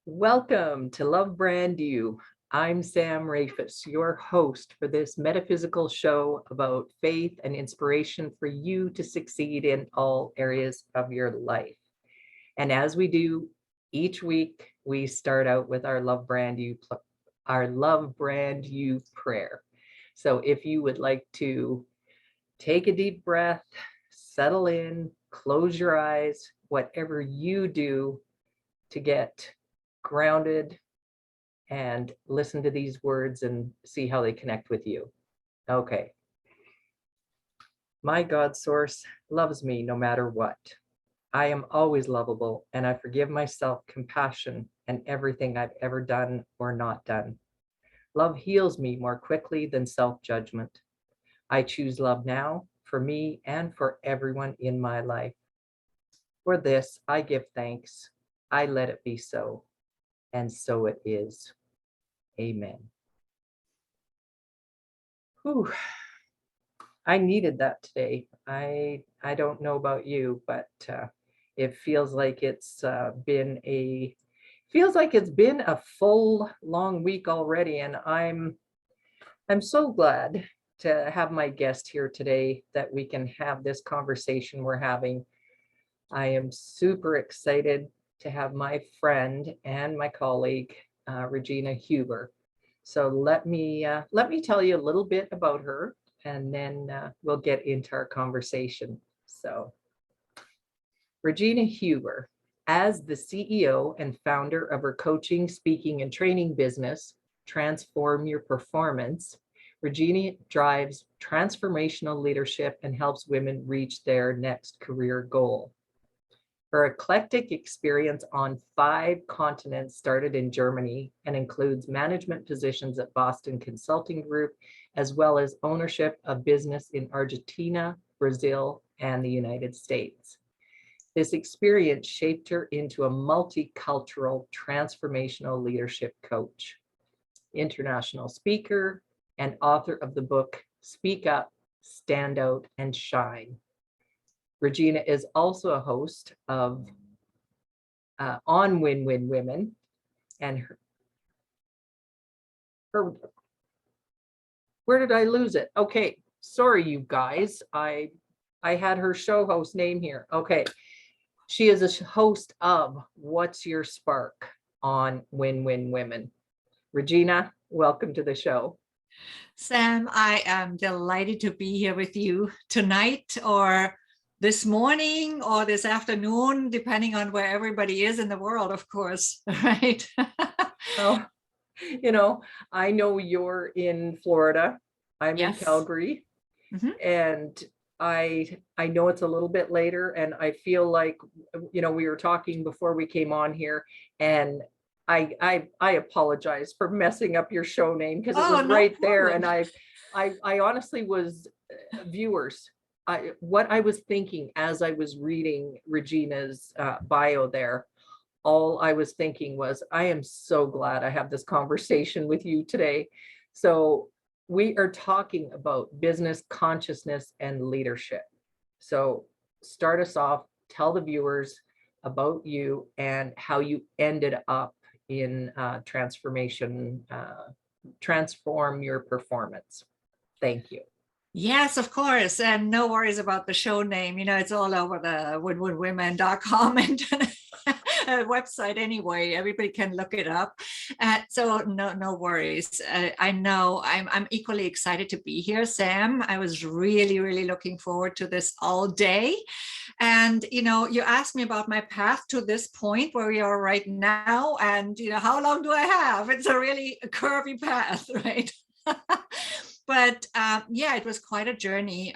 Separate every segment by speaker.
Speaker 1: Welcome to Love Brand You. I'm Sam Rafis, your host for this metaphysical show about faith and inspiration for you to succeed in all areas of your life. And as we do each week, we start out with our Love Brand You prayer. So if you would like to take a deep breath, settle in, close your eyes, whatever you do to get grounded and listen to these words and see how they connect with you. Okay. My God source loves me no matter what. I am always lovable and I forgive myself compassion and everything I've ever done or not done. Love heals me more quickly than self-judgment. I choose love now for me and for everyone in my life. For this, I give thanks. I let it be so. And so it is. Amen. Whew. I needed that today. I don't know about you, but it feels like it's been a full long week already, and I'm so glad to have my guest here today that we can have this conversation we're having. I am super excited to have my friend and my colleague, Regina Huber. So let me tell you a little bit about her, and then we'll get into our conversation. So, Regina Huber, as the CEO and founder of her coaching, speaking, and training business, Transform Your Performance, Regina drives transformational leadership and helps women reach their next career goal. Her eclectic experience on 5 continents started in Germany and includes management positions at Boston Consulting Group, as well as ownership of business in Argentina, Brazil, and the United States. This experience shaped her into a multicultural transformational leadership coach, international speaker, and author of the book, Speak Up, Stand Out, and Shine. Regina is also a host of On Win-Win Women, and her where did I lose it? Okay, sorry you guys. I had her show host name here. Okay, she is a host of What's Your Spark on Win-Win Women. Regina, welcome to the show.
Speaker 2: Sam, I am delighted to be here with you tonight, or this morning, or this afternoon, depending on where everybody is in the world, of course, right?
Speaker 1: Oh, I know you're in Florida. I'm in Calgary. And I know it's a little bit later, and I feel like, we were talking before we came on here, and I apologize for messing up your show name, because it was right there. And I honestly was, viewers, what I was thinking as I was reading Regina's bio there, all I was thinking was, I am so glad I have this conversation with you today. So we are talking about business consciousness and leadership. So start us off, tell the viewers about you and how you ended up in Transform Your Performance. Thank you.
Speaker 2: Yes, of course. And no worries about the show name. It's all over the winwinwomen.com and website anyway. Everybody can look it up. So no worries. I know I'm equally excited to be here, Sam. I was really, really looking forward to this all day. And, you asked me about my path to this point where we are right now. And, how long do I have? It's a really curvy path, right? But yeah, it was quite a journey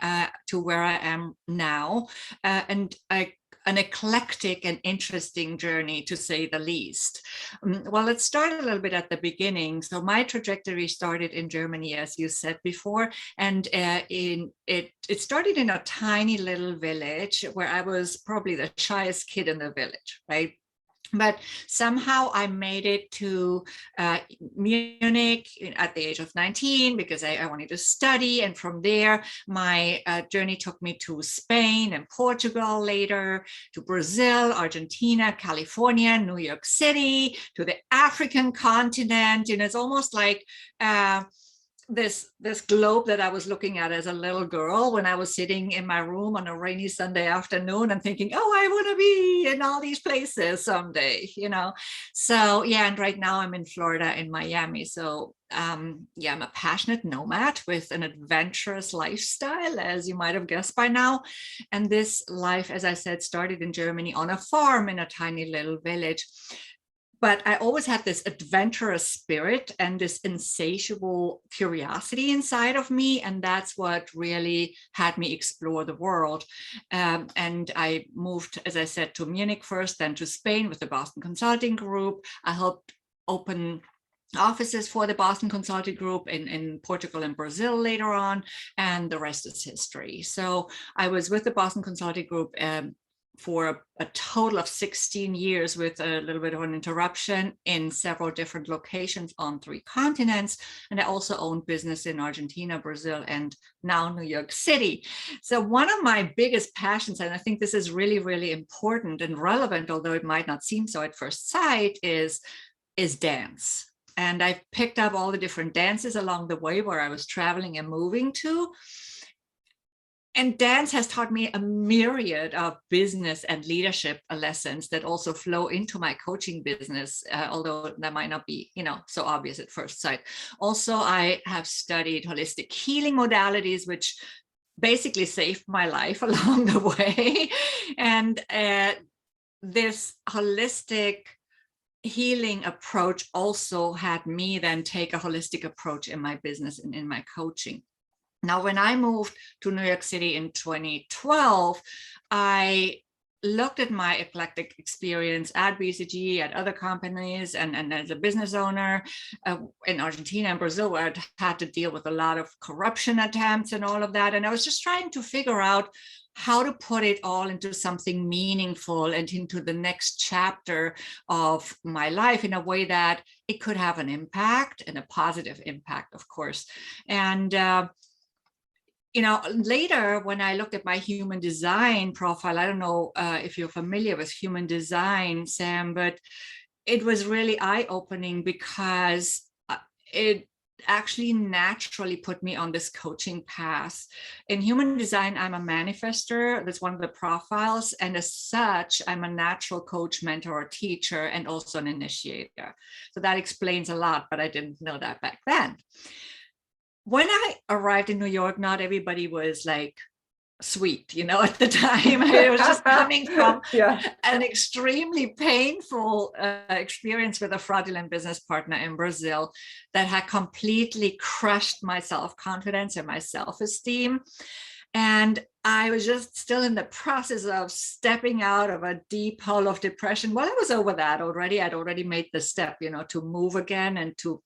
Speaker 2: to where I am now, and an eclectic and interesting journey, to say the least. Well, let's start a little bit at the beginning. So my trajectory started in Germany, as you said before, and it started in a tiny little village where I was probably the shyest kid in the village, right? But somehow I made it to Munich at the age of 19 because I wanted to study. And from there, my journey took me to Spain and Portugal later, to Brazil, Argentina, California, New York City, to the African continent. You know, it's almost like this globe that I was looking at as a little girl when I was sitting in my room on a rainy Sunday afternoon and thinking, oh, I want to be in all these places someday, you know. So yeah, and right now I'm in Florida, in Miami. So yeah, I'm a passionate nomad with an adventurous lifestyle, as you might have guessed by now. And this life, as I said, started in Germany on a farm in a tiny little village. But I always had this adventurous spirit and this insatiable curiosity inside of me. And that's what really had me explore the world. And I moved, as I said, to Munich first, then to Spain with the Boston Consulting Group. I helped open offices for the Boston Consulting Group in Portugal and Brazil later on, and the rest is history. So I was with the Boston Consulting Group for a total of 16 years with a little bit of an interruption in several different locations on 3 continents. And I also owned business in Argentina, Brazil, and now New York City. So one of my biggest passions, and I think this is really, really important and relevant, although it might not seem so at first sight, is dance. And I picked up all the different dances along the way where I was traveling and moving to. And dance has taught me a myriad of business and leadership lessons that also flow into my coaching business, although that might not be, you know, so obvious at first sight. Also, I have studied holistic healing modalities, which basically saved my life along the way. And this holistic healing approach also had me then take a holistic approach in my business and in my coaching. Now, when I moved to New York City in 2012, I looked at my eclectic experience at BCG, at other companies, and as a business owner in Argentina and Brazil, where I'd had to deal with a lot of corruption attempts and all of that. And I was just trying to figure out how to put it all into something meaningful and into the next chapter of my life in a way that it could have an impact, and a positive impact, of course. And you know, later when I looked at my human design profile, I don't know if you're familiar with human design, Sam, but it was really eye-opening because it actually naturally put me on this coaching path. In human design, I'm a manifester. That's one of the profiles. And as such, I'm a natural coach, mentor, or teacher, and also an initiator. So that explains a lot, but I didn't know that back then. When I arrived in New York, not everybody was like sweet, you know, at the time. It was just coming from an extremely painful experience with a fraudulent business partner in Brazil that had completely crushed my self-confidence and my self-esteem. And I was just still in the process of stepping out of a deep hole of depression. Well, I was over that already. I'd already made the step, you know, to move again and to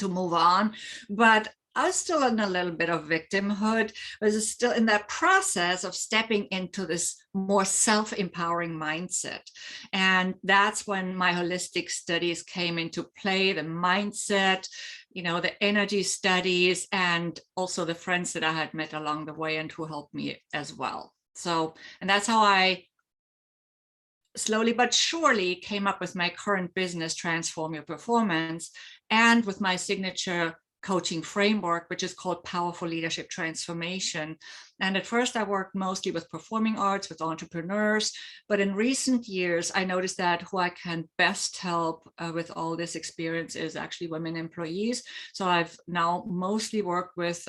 Speaker 2: move on. But I was still in a little bit of victimhood. I was still in that process of stepping into this more self-empowering mindset. And that's when my holistic studies came into play, the mindset, you know, the energy studies, and also the friends that I had met along the way and who helped me as well. So, and that's how I slowly but surely came up with my current business, Transform Your Performance, and with my signature coaching framework, which is called Powerful Leadership Transformation. And at first I worked mostly with performing arts, with entrepreneurs, but in recent years, I noticed that who I can best help with all this experience is actually women employees. So I've now mostly worked with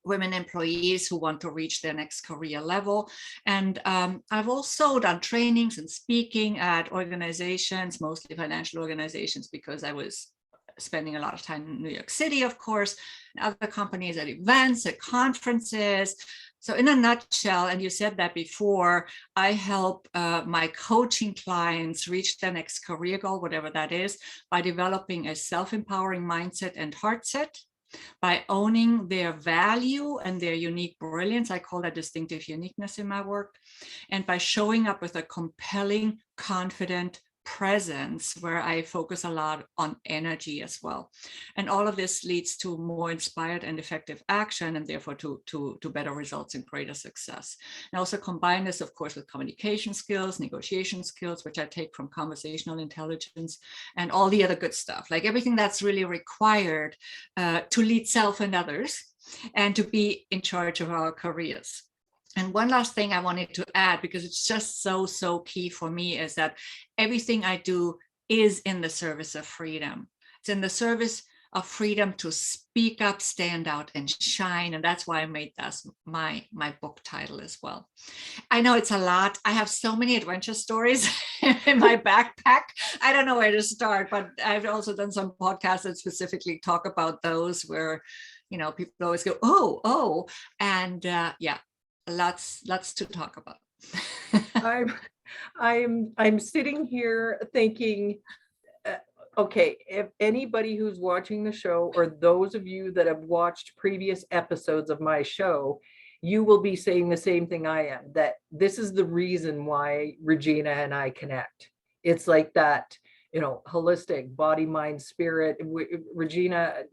Speaker 2: women employees who want to reach their next career level. And I've also done trainings and speaking at organizations, mostly financial organizations, because I was spending a lot of time in New York City, of course, and other companies, at events, at conferences. So in a nutshell, and you said that before, I help my coaching clients reach their next career goal, whatever that is, by developing a self-empowering mindset and heart set, by owning their value and their unique brilliance. I call that distinctive uniqueness in my work. And by showing up with a compelling, confident presence, where I focus a lot on energy as well. And all of this leads to more inspired and effective action, and therefore to better results and greater success. And also combine this, of course, with communication skills, negotiation skills, which I take from conversational intelligence, and all the other good stuff, like everything that's really required to lead self and others, and to be in charge of our careers. And one last thing I wanted to add, because it's just so key for me, is that everything I do is in the service of freedom. It's in the service of freedom to speak up, stand out, and shine. And that's why I made that my book title as well. I know it's a lot. I have so many adventure stories in my backpack. I don't know where to start, but I've also done some podcasts that specifically talk about those, where, you know, people always go, oh, and yeah, lots to talk about.
Speaker 1: I'm sitting here thinking, okay, if anybody who's watching the show, or those of you that have watched previous episodes of my show, you will be saying the same thing I am, that this is the reason why Regina and I connect. It's like that, you know, holistic body, mind, spirit. Regina,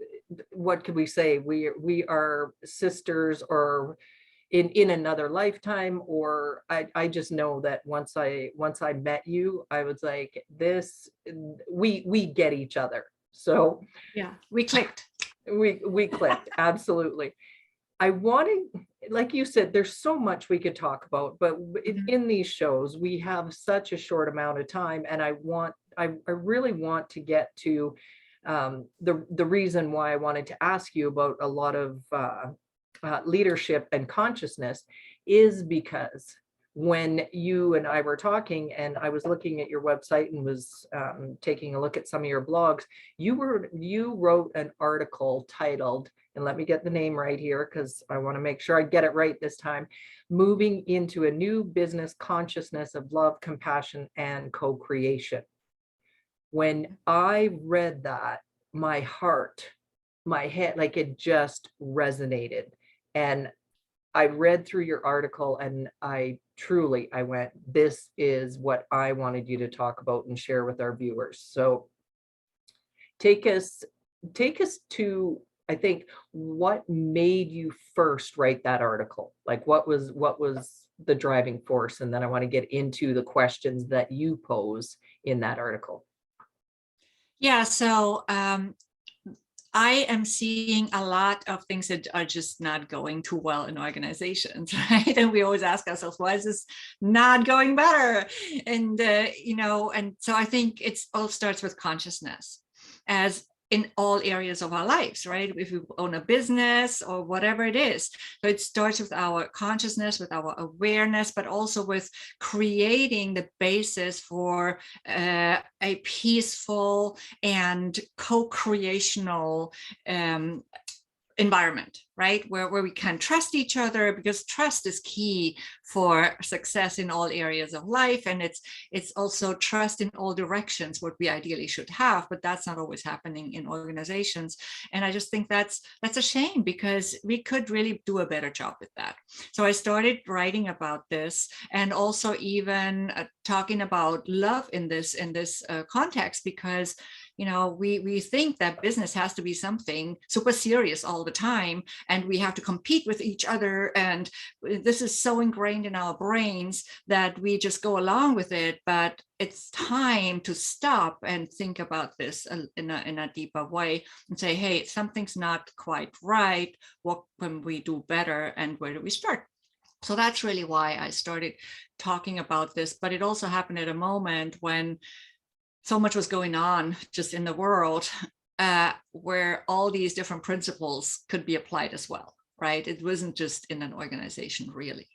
Speaker 1: what could we say? We are sisters, or in another lifetime, or I just know that once I met you, I was like, this, we get each other. So
Speaker 2: Yeah, we clicked.
Speaker 1: We clicked. Absolutely. I wanted, like you said, there's so much we could talk about, but in these shows, we have such a short amount of time, and I really want to get to the reason why I wanted to ask you about a lot of leadership and consciousness is because when you and I were talking, and I was looking at your website and was taking a look at some of your blogs, you wrote an article titled, and let me get the name right here because I want to make sure I get it right this time, Moving into a New Business Consciousness of Love, Compassion, and Co-Creation. When I read that, my heart, my head, like it just resonated. And I read through your article, and I went, this is what I wanted you to talk about and share with our viewers. So take us to, I think, what made you first write that article? Like what was the driving force? And then I want to get into the questions that you pose in that article.
Speaker 2: Yeah, so I am seeing a lot of things that are just not going too well in organizations, right? And we always ask ourselves, why is this not going better? And, you know, and so I think it all starts with consciousness, as in all areas of our lives, right? If we own a business or whatever it is. So it starts with our consciousness, with our awareness, but also with creating the basis for a peaceful and co-creational environment, right? Where we can trust each other, because trust is key for success in all areas of life. And it's also trust in all directions, what we ideally should have, but that's not always happening in organizations. And I just think that's a shame, because we could really do a better job with that. So I started writing about this, and also even talking about love in this context, because you know, we think that business has to be something super serious all the time, and we have to compete with each other. And this is so ingrained in our brains that we just go along with it. But it's time to stop and think about this in a deeper way, and say, hey, something's not quite right. What can we do better, and where do we start? So that's really why I started talking about this. But it also happened at a moment when so much was going on just in the world, where all these different principles could be applied as well, right? It wasn't just in an organization, really.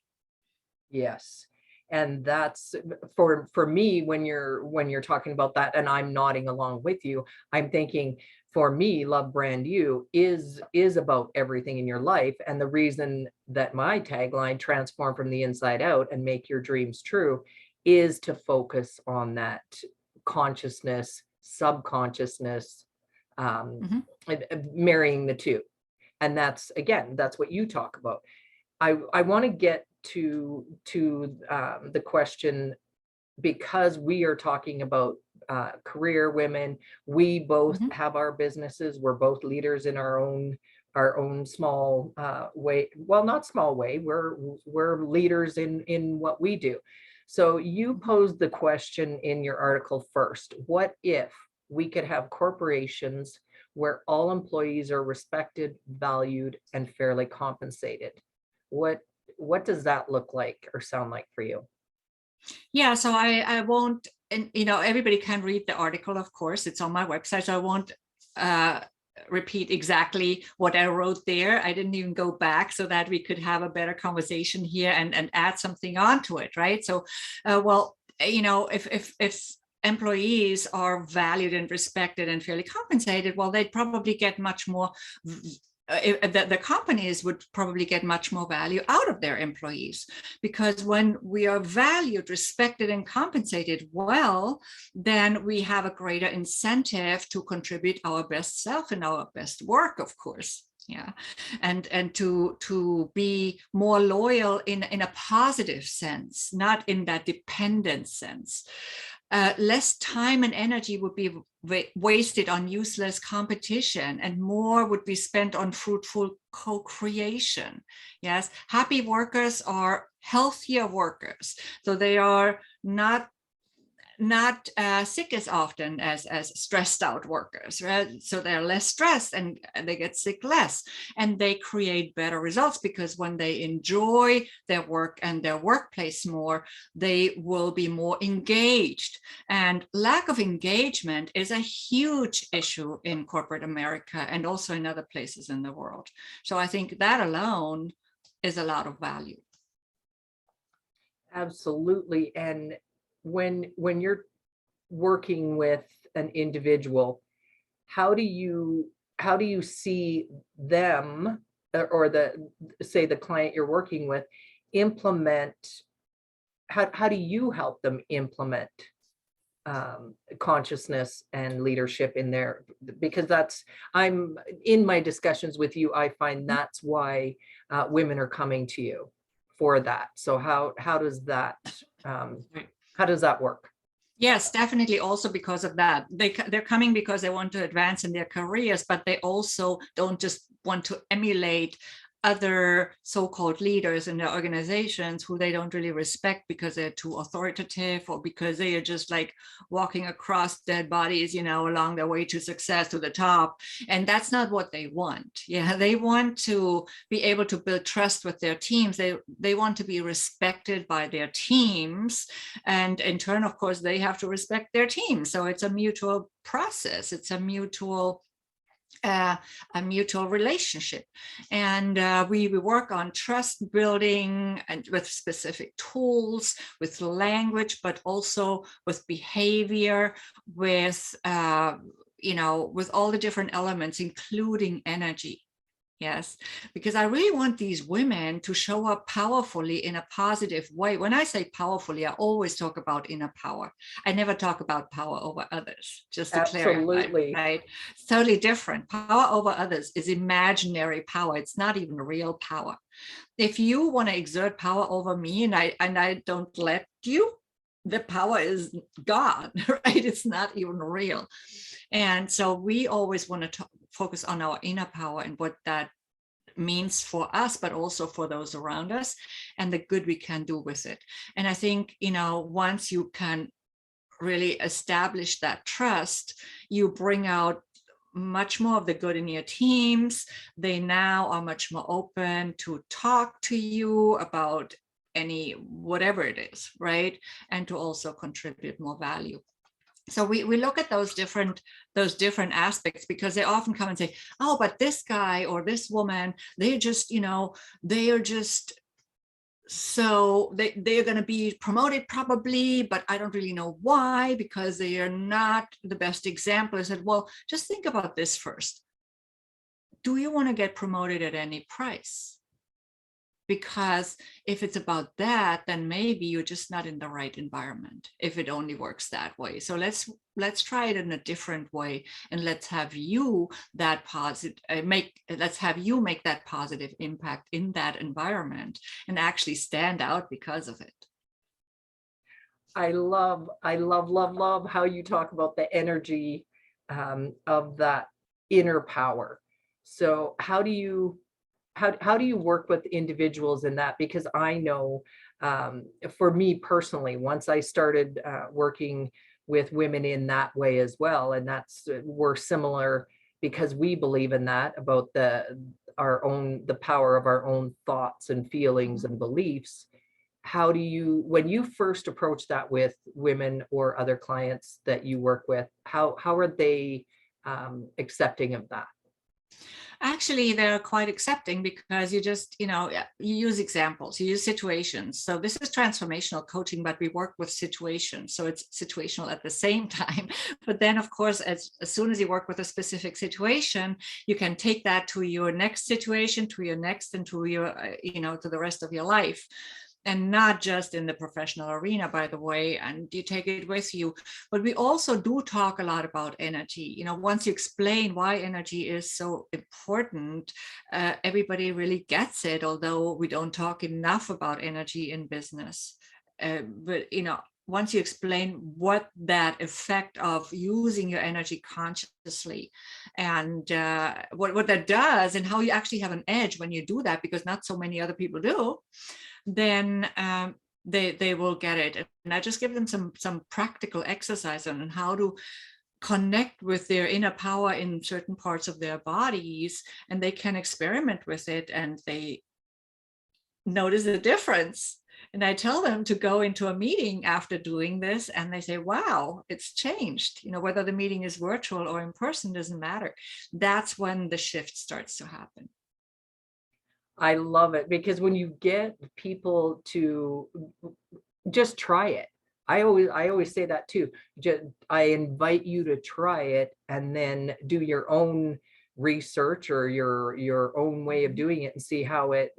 Speaker 1: Yes. And that's for me, when you're talking about that, and I'm nodding along with you, I'm thinking, for me, Love Brand You is about everything in your life. And the reason that my tagline, transform from the inside out and make your dreams true, is to focus on that consciousness, subconsciousness, marrying the two. And that's, again, that's what you talk about. I want to get to the question, because we are talking about career women. We both
Speaker 2: Mhm.
Speaker 1: have our businesses. We're both leaders in our own small way. Well, not small way. We're leaders in what we do. So you posed the question in your article first. What if we could have corporations where all employees are respected, valued, and fairly compensated? What what does that look like or sound like for you?
Speaker 2: Yeah, so I won't, and everybody can read the article, of course, it's on my website, so I won't uh, repeat exactly what I wrote there. I didn't even go back so that we could have a better conversation here and add something onto it, right? So, well, if employees are valued and respected and fairly compensated, well, they'd probably get much more. The companies would probably get much more value out of their employees, because when we are valued, respected, and compensated well, then we have a greater incentive to contribute our best self and our best work, of course. Yeah, and to be more loyal in a positive sense, not in that dependent sense. Less time and energy would be wasted on useless competition, and more would be spent on fruitful co-creation. Yes, happy workers are healthier workers, so they are not sick as often as stressed out workers, right? So they're less stressed and they get sick less, and they create better results, because when they enjoy their work and their workplace more, they will be more engaged. And lack of engagement is a huge issue in corporate America and also in other places in the world. So I think that alone is a lot of value.
Speaker 1: Absolutely. And when you're working with an individual, how do you see them, or the, say, the client you're working with, implement, how do you help them implement consciousness and leadership in their, because that's, I'm in my discussions with you, I find that's why women are coming to you for that. So how does that how does that work?
Speaker 2: Yes, definitely. Also because of that, they're coming because they want to advance in their careers, but they also don't just want to emulate other so-called leaders in their organizations who they don't really respect because they're too authoritative, or because they are just like walking across dead bodies, along their way to success, to the top. And that's not what they want. Yeah, they want to be able to build trust with their teams. They want to be respected by their teams, and in turn, of course, they have to respect their team. So it's a mutual process. It's a mutual relationship, and we work on trust building, and with specific tools, with language, but also with behavior, with with all the different elements, including energy. Yes, because I really want these women to show up powerfully in a positive way. When I say powerfully, I always talk about inner power. I never talk about power over others, just to clarify,
Speaker 1: Absolutely.
Speaker 2: right? It's totally different. Power over others is imaginary power. It's not even real power. If you want to exert power over me and I don't let you, the power is gone, right? It's not even real. And so we always want to focus on our inner power and what that means for us, but also for those around us, and the good we can do with it. And I think, once you can really establish that trust, you bring out much more of the good in your teams. They now are much more open to talk to you about any whatever it is, right? And to also contribute more value. So we look at those different aspects, because they often come and say, oh, but this guy or this woman, they're just, they are just, so they're going to be promoted probably, but I don't really know why, because they are not the best example. I said, well, just think about this first. Do you want to get promoted at any price? because if it's about that, then maybe you're just not in the right environment if it only works that way. So let's try it in a different way, and let's have you that positive let's have you make that positive impact in that environment and actually stand out because of it.
Speaker 1: I love, love how you talk about the energy of that inner power. So how do you work with individuals in that? Because I know for me personally, once I started working with women in that way as well, and we're similar because we believe in that about the power of our own thoughts and feelings and beliefs. How do you, when you first approach that with women or other clients that you work with, how are they accepting of that?
Speaker 2: Actually, they're quite accepting because you just, you use examples, you use situations. So this is transformational coaching, but we work with situations. So it's situational at the same time. But then, of course, as soon as you work with a specific situation, you can take that to your next situation, to your next, and to your, to the rest of your life. And not just in the professional arena, by the way, and you take it with you. But we also do talk a lot about energy. Once you explain why energy is so important, everybody really gets it, although we don't talk enough about energy in business. But once you explain what that effect of using your energy consciously and what that does and how you actually have an edge when you do that, because not so many other people do, then they will get it. And I just give them some practical exercise on how to connect with their inner power in certain parts of their bodies, and they can experiment with it and they notice the difference. And I tell them to go into a meeting after doing this, and they say, wow, it's changed. Whether the meeting is virtual or in person doesn't matter. That's when the shift starts to happen.
Speaker 1: I love it, because when you get people to just try it, I always say that too. I invite you to try it and then do your own research or your own way of doing it and see how it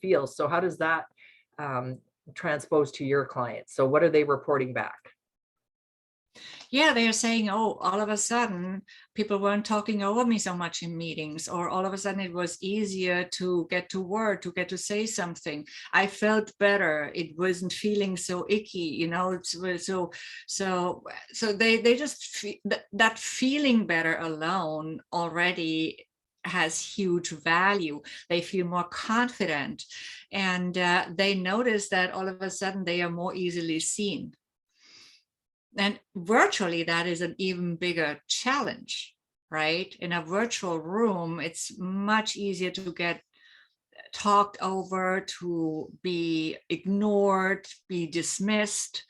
Speaker 1: feels. So how does that transpose to your clients? So what are they reporting back?
Speaker 2: Yeah, they are saying, oh, all of a sudden people weren't talking over me so much in meetings, or all of a sudden it was easier to get to word, to get to say something. I felt better. It wasn't feeling so icky, so they just that feeling better alone already has huge value. They feel more confident, and they notice that all of a sudden they are more easily seen. And virtually, that is an even bigger challenge, right? In a virtual room, it's much easier to get talked over, to be ignored, be dismissed,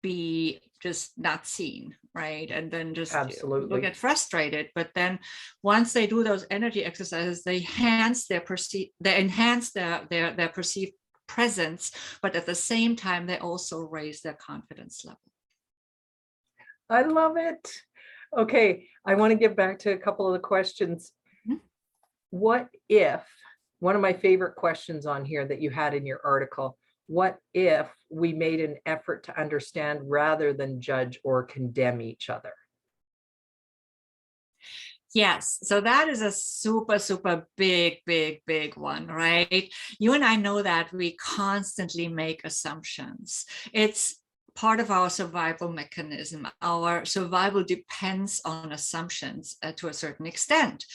Speaker 2: be just not seen, right? And then just people get frustrated. But then once they do those energy exercises, they enhance their perceived presence, but at the same time, they also raise their confidence level.
Speaker 1: I love it. Okay, I want to get back to a couple of the questions. Mm-hmm. What if, one of my favorite questions on here that you had in your article, what if we made an effort to understand rather than judge or condemn each other?
Speaker 2: Yes. So that is a super, super big one, right? You and I know that we constantly make assumptions. It's part of our survival mechanism. Our survival depends on assumptions to a certain extent.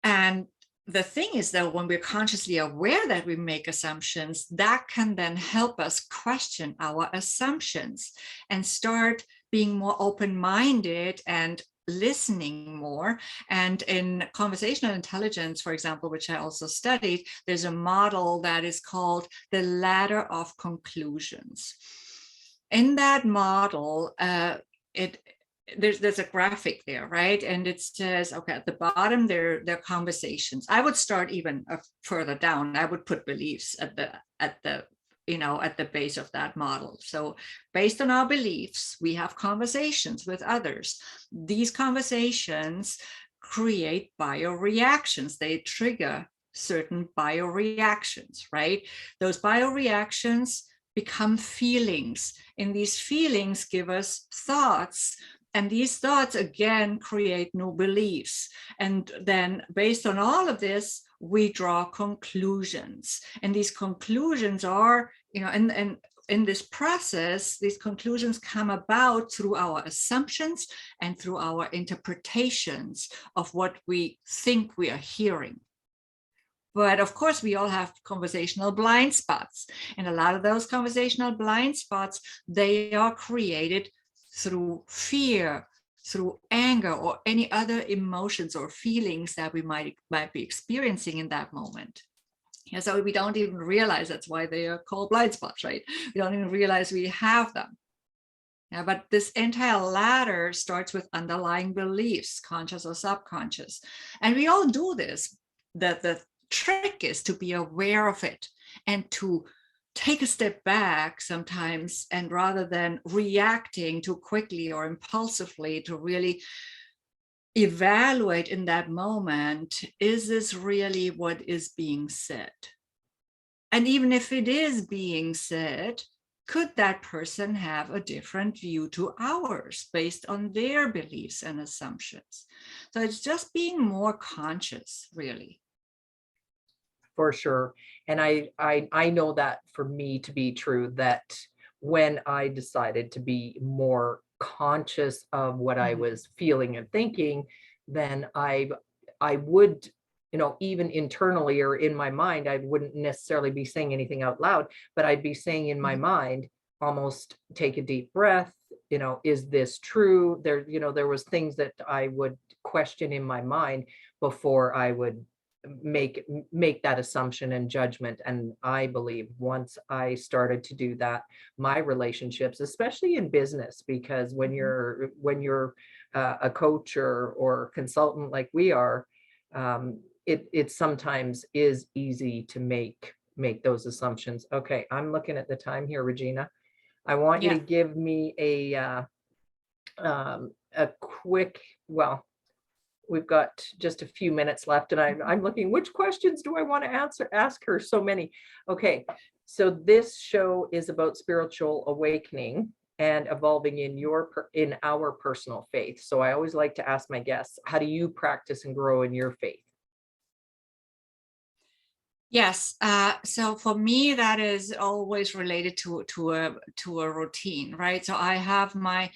Speaker 2: And the thing is that when we're consciously aware that we make assumptions, that can then help us question our assumptions and start being more open-minded and listening more. And in conversational intelligence, for example, which I also studied, there's a model that is called the ladder of conclusions. In that model, there's a graphic there, right? And it says, okay, at the bottom, there are conversations. I would start even further down. I would put beliefs at the base of that model. So based on our beliefs, we have conversations with others. These conversations create bioreactions. They trigger certain bioreactions, right? Those bioreactions become feelings, and these feelings give us thoughts. And these thoughts again create new beliefs. And then based on all of this, we draw conclusions. And these conclusions are, and in this process, these conclusions come about through our assumptions and through our interpretations of what we think we are hearing. But of course, we all have conversational blind spots. And a lot of those conversational blind spots, they are created through fear, through anger, or any other emotions or feelings that we might be experiencing in that moment. And so we don't even realize that's why they are called blind spots, right? We don't even realize we have them. Yeah, but this entire ladder starts with underlying beliefs, conscious or subconscious. And we all do this. The trick is to be aware of it and to take a step back sometimes, and rather than reacting too quickly or impulsively, to really evaluate in that moment, is this really what is being said? And even if it is being said, could that person have a different view to ours based on their beliefs and assumptions? So it's just being more conscious, really.
Speaker 1: For sure. And I know that for me to be true, that when I decided to be more conscious of what I was feeling and thinking, then I would, even internally or in my mind, I wouldn't necessarily be saying anything out loud, but I'd be saying in my mind, almost take a deep breath, is this true? There was things that I would question in my mind before I would make that assumption and judgment. And I believe once I started to do that, my relationships, especially in business, because when you're a coach or consultant like we are, it sometimes is easy to make those assumptions. Okay, I'm looking at the time here, Regina. I want you to give me a quick, well, we've got just a few minutes left, and I'm looking, which questions do I want to ask her? So many. Okay, so this show is about spiritual awakening and evolving in our personal faith. So I always like to ask my guests, how do you practice and grow in your faith?
Speaker 2: Yes. So for me, that is always related to a routine, right? So I have my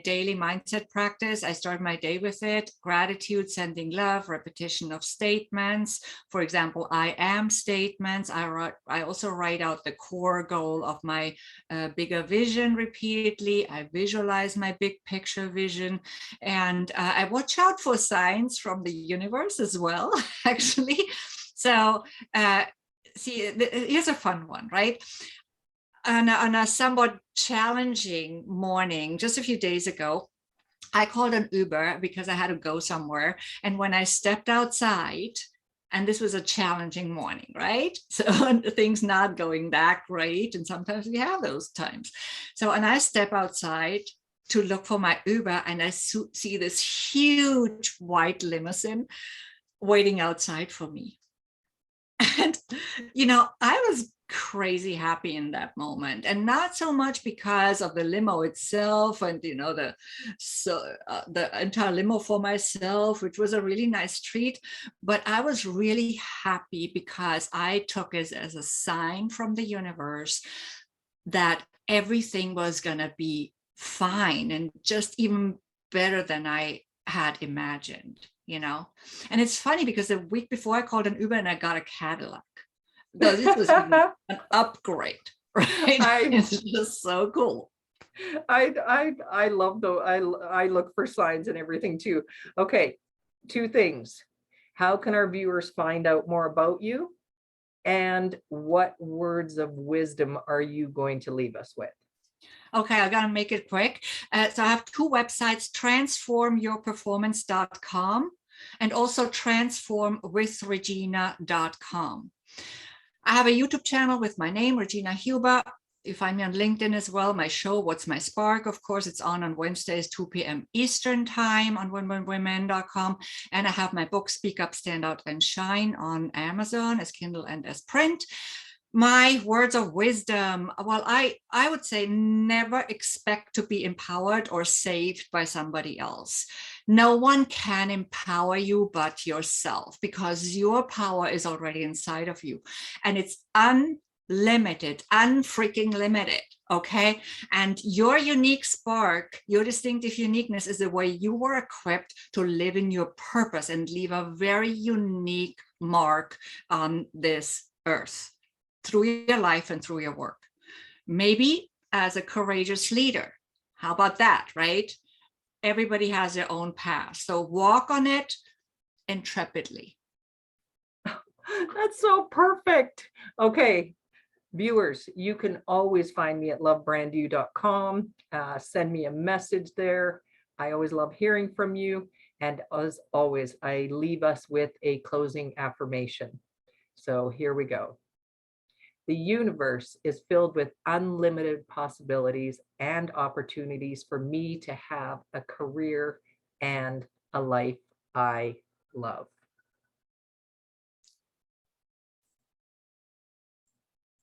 Speaker 2: daily mindset practice. I start my day with it: gratitude, sending love, repetition of statements. For example, I am statements. I also write out the core goal of my bigger vision repeatedly. I visualize my big picture vision, and I watch out for signs from the universe as well, actually. So here's a fun one, right? On a somewhat challenging morning, just a few days ago, I called an Uber because I had to go somewhere. And when I stepped outside, and this was a challenging morning, right? So things not going that great. And sometimes we have those times. So, and I step outside to look for my Uber, and I see this huge white limousine waiting outside for me. And, I was crazy happy in that moment, and not so much because of the limo itself and, the entire limo for myself, which was a really nice treat, but I was really happy because I took it as a sign from the universe that everything was going to be fine and just even better than I had imagined. And it's funny because the week before I called an Uber and I got a Cadillac. Though this was even an upgrade, right? It's just so cool.
Speaker 1: I love though. I look for signs and everything too. Okay, two things. How can our viewers find out more about you? And what words of wisdom are you going to leave us with?
Speaker 2: Okay, I gotta make it quick. So I have two websites: transformyourperformance.com and also transformwithregina.com. I have a YouTube channel with my name, Regina Huber. You find me on LinkedIn as well. My show, What's My Spark? Of course, it's on Wednesdays, 2 p.m. Eastern time on win-win-women.com. And I have my book, Speak Up, Stand Out, and Shine on Amazon as Kindle and as print. My words of wisdom. Well, I would say never expect to be empowered or saved by somebody else. No one can empower you but yourself, because your power is already inside of you, and it's unlimited, unfreaking limited. Okay. And your unique spark, your distinctive uniqueness, is the way you were equipped to live in your purpose and leave a very unique mark on this earth through your life and through your work. Maybe as a courageous leader. How about that, right? Everybody has their own path. So walk on it intrepidly.
Speaker 1: That's so perfect. Okay, viewers, you can always find me at lovebrandyu.com. Send me a message there. I always love hearing from you. And as always, I leave us with a closing affirmation. So here we go. The universe is filled with unlimited possibilities and opportunities for me to have a career and a life I love.